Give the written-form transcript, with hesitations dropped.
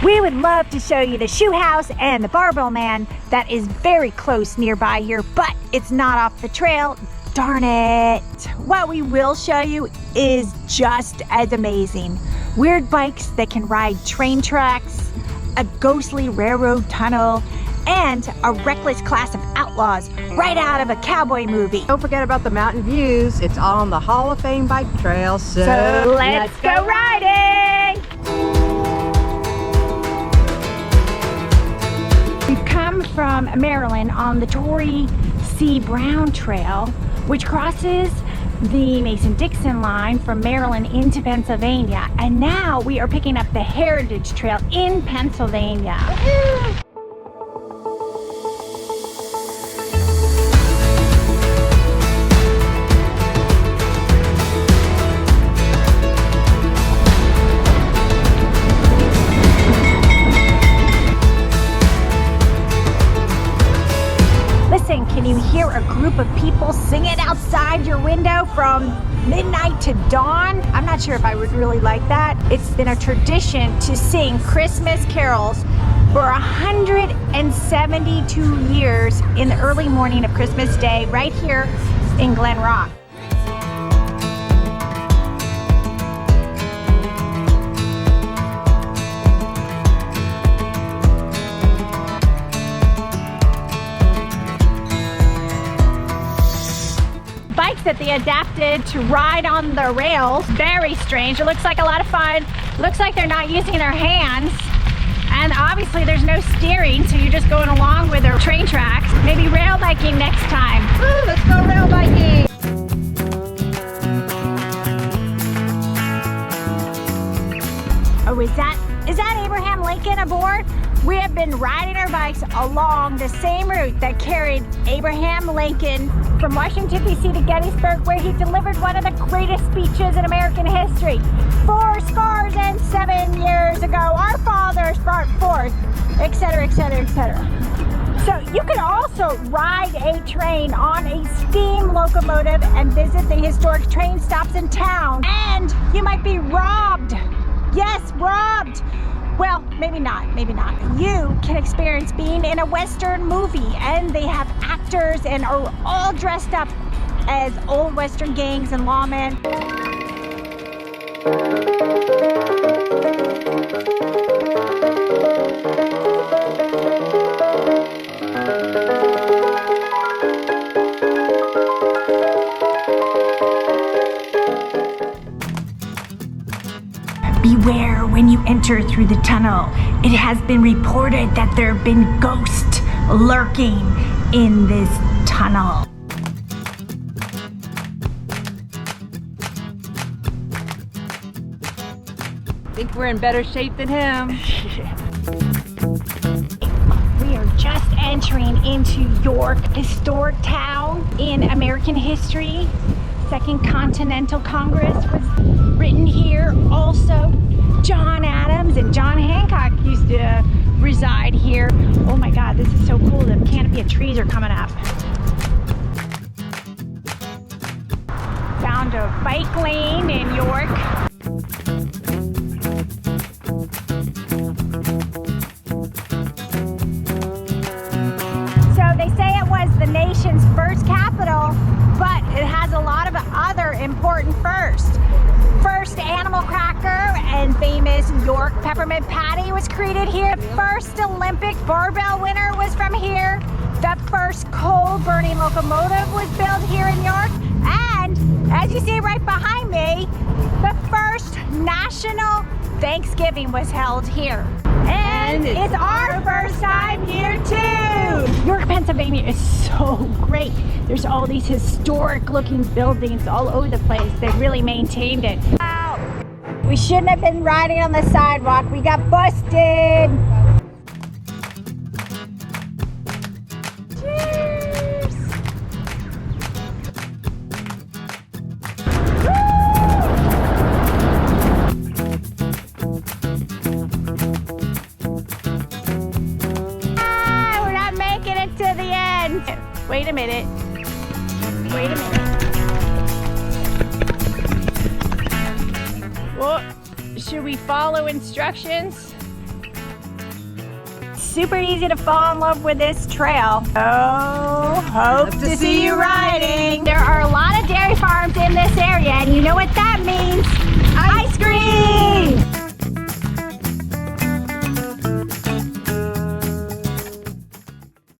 We would love to show you the shoe house and the barbell man that is very close nearby here, but it's not off the trail. Darn it. What we will show you is just as amazing. Weird bikes that can ride train tracks, a ghostly railroad tunnel, and a reckless class of outlaws right out of a cowboy movie. Don't forget about the mountain views. It's all on the Hall of Fame bike trail. So let's go riding! We've come from Maryland on the Torrey C. Brown Trail, which crosses the Mason-Dixon line from Maryland into Pennsylvania. And now we are picking up the Heritage Trail in Pennsylvania. Listen, can you hear a group of people singing outside your window from midnight to dawn? I'm not sure if I would really like that. It's been a tradition to sing Christmas carols for 172 years in the early morning of Christmas Day right here in Glen Rock. Bikes that they adapted to ride on the rails. Very strange. It looks like a lot of fun. Looks like they're not using their hands. And obviously there's no steering, so you're just going along with their train tracks. Maybe rail biking next time. Woo, let's go rail biking. Oh, is that Abraham Lincoln aboard? We have been riding our bikes along the same route that carried Abraham Lincoln from Washington, D.C. to Gettysburg, where he delivered one of the greatest speeches in American history. 407 years ago, our fathers brought forth, etc., etc., etc. So you can also ride a train on a steam locomotive and visit the historic train stops in town. And you might be robbed. Yes, robbed. Well, maybe not, maybe not. You can experience being in a Western movie, and they have actors and are all dressed up as old Western gangs and lawmen. Beware when you enter through the tunnel. It has been reported that there have been ghosts lurking in this tunnel. I think we're in better shape than him. We are just entering into York, historic town in American history. Second Continental Congress was written here. Also, John Adams and John Hancock used to reside here. Oh my God, this is so cool. The canopy of trees are coming up. Found a bike lane in York. So they say it was the nation's first capital, but it has a lot of other important firsts. First animal cracker and famous York peppermint patty was created here. The first Olympic barbell winner was from here. The first coal-burning locomotive was built here in York. And as you see right behind me, the first national Thanksgiving was held here. And it's our first time here too. York, Pennsylvania is so great. There's all these historic looking buildings all over the place. They really maintained it. Wow. We shouldn't have been riding on the sidewalk. We got busted. Cheers. We're not making it to the end. Wait a minute. Wait a minute. Well, should we follow instructions? super easy to fall in love with this trail. Oh, hope to see you riding. There are a lot of dairy farms in this area, and you know what that